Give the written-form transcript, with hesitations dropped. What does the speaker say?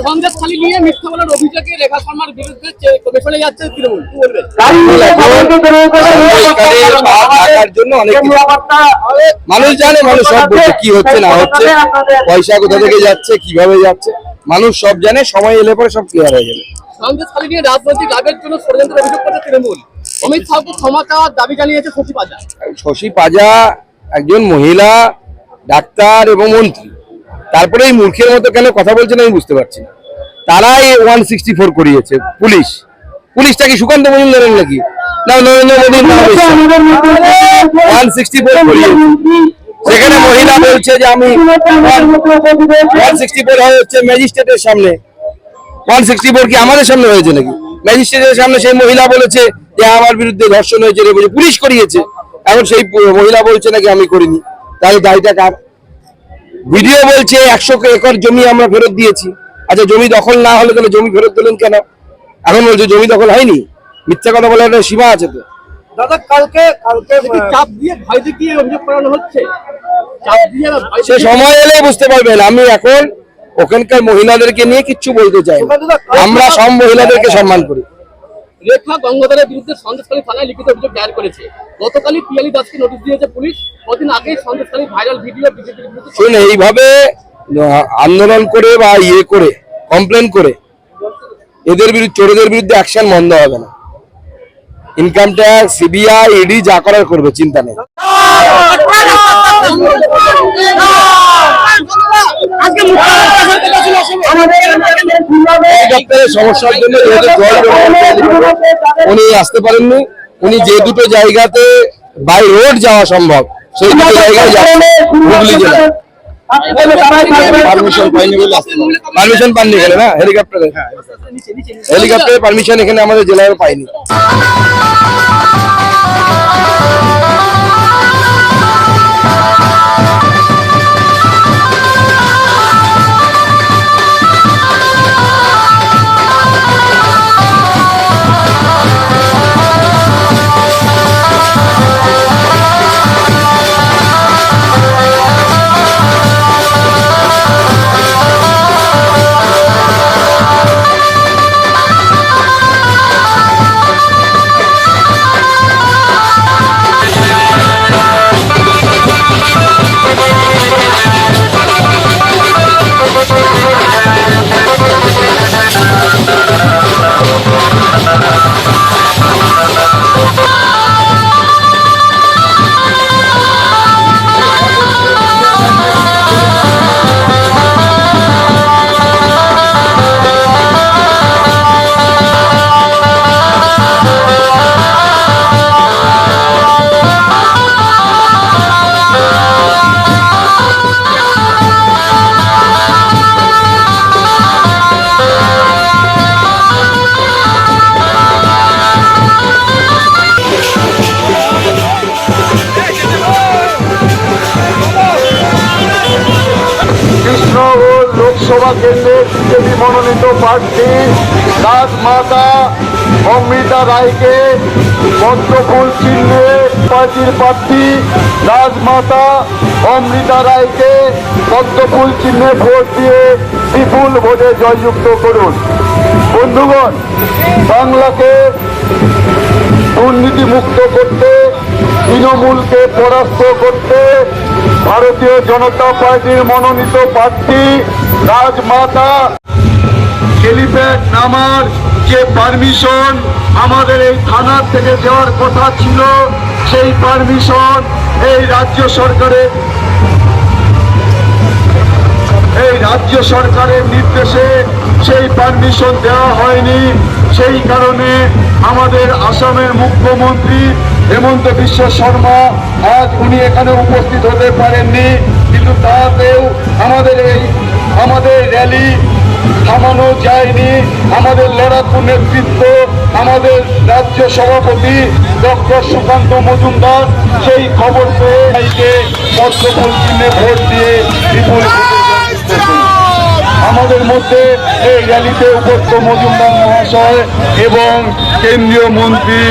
সন্দেশখালী নিয়ে মিথ্যা বলার অভিযোগে রেখা শর্মার বিরুদ্ধে পেছনে যাচ্ছে তৃণমূল, কি বলবেন? মানুষ জানে, মানুষ সব বলছে কি হচ্ছে না হচ্ছে, পয়সা কোথা থেকে যাচ্ছে, কিভাবে যাচ্ছে, মানুষ সব জানে। সময় এলে পরে সব ক্লিয়ার হয়ে যাবে। সন্দেশখালী নিয়ে রাজনৈতিক লাভের জন্য ষড়যন্ত্রের অভিযোগ করছে তৃণমূল। অমিত শাহকে ক্ষমা চাওয়ার দাবি জানিয়েছে শশী পাজা। শশী পাজা একজন মহিলা ডাক্তার এবং মন্ত্রী, তারপরে এই মূর্খের মতো কেন কথা বলছেন আমি বুঝতে পারছি না। তারাই 164 করিয়েছে পুলিশটা কি সুকান্ত মজুমদারের নাকি? না, নরেন্দ্র মোদীর নাম 164 করিয়েছে। সেখানে মহিলা বলছে যে আমি 164 হচ্ছে ম্যাজিস্ট্রেটের সামনে। 164 কি আমাদের সামনে হয়েছে নাকি? ম্যাজিস্ট্রেটের সামনে সেই মহিলা বলেছে যে আমার বিরুদ্ধে ধর্ষণ হয়েছে, পুলিশ করিয়েছে। এখন সেই মহিলা বলছে নাকি আমি করিনি, তাহলে দায়টা কার? ভিডিও বলছে 100 একর জমি আমরা ফেরত দিয়েছি। আচ্ছা, জমি দখল না হলে তাহলে জমি ফেরত দিলেন কেন? এখন বলছে জমি দখল হয়নি। মিথ্যা কথা বলার একটা সীমা আছে তো। দাদা, কালকে চাপ দিয়ে ভয় দেখিয়ে অভিযোগ করানো হচ্ছে। সে সময় এলে বুঝতে পারবেন। আমি এখন ওখানকার মহিলাদেরকে নিয়ে কিচ্ছু বলতে চাই না। আমরা সব মহিলাদেরকে সম্মান করি। রেখা গঙ্গাধরের বিরুদ্ধে সন্দেশখালী থানায় লিখিত অভিযোগ দায়ের করেছে। গতকালই পিয়ালি দাসকে নোটিশ দিয়েছে পুলিশ। কদিন আগে সন্দেশখালী ভাইরাল ভিডিও বিজেপির বিরুদ্ধে শুনে এইভাবে আন্দোলন করে বা করে কমপ্লেন করে এদের বিরুদ্ধে, চোরদের বিরুদ্ধে অ্যাকশন বন্ধ হবে না। ইনকাম ট্যাক্স, সিবিআই, ইডি যা করার করবে, চিন্তা নেই। সমস্যার জন্য উনি আসতে পারেননি। উনি যে দুটো জায়গাতে বাই রোড যাওয়া সম্ভব সেই দুটো জায়গায় যাচ্ছে হুগলি জেলায়। পারমিশন পাননি এখানে, না হেলিকপ্টারের পারমিশন এখানে আমাদের জেলায় পাইনি। লোকসভা কেন্দ্রের বিজেপি মনোনীত প্রার্থী রাজমাতা অমৃতা রায়কে পদ্মফুল চিহ্নে, পার্টির প্রার্থী রাজমাতা অমৃতা রায়কে পদ্মফুল চিহ্নে ভোট দিয়ে বিপুল ভোটে জয়যুক্ত করুন। বন্ধুগণ, বাংলাকে দুর্নীতি মুক্ত করতে, তৃণমূলকে পরাস্ত করতে ভারতীয় জনতা পার্টির মনোনীত প্রার্থী রাজমাতা হেলিপ্যাড নামার যে পারমিশন আমাদের এই থানার থেকে দেওয়ার কথা ছিল, সেই পারমিশন এই রাজ্য সরকারের নির্দেশে সেই পারমিশন দেওয়া হয়নি। সেই কারণে আমাদের আসামের মুখ্যমন্ত্রী হেমন্ত বিশ্ব শর্মা আজ উনি এখানে উপস্থিত হতে পারেননি, কিন্তু তাতেও আমাদের র্যালি থামানো যায়নি। আমাদের লড়াকু নেতৃত্ব, আমাদের রাজ্য সভাপতি ডক্টর সুকান্ত মজুমদার সেই খবর পেয়ে পদ্মফুল চিহ্নে ভোট দিয়ে বিপুল আমাদের মধ্যে এই র্যালিতে উপস্থিত মজুমদার মহাশয় এবং কেন্দ্রীয় মন্ত্রী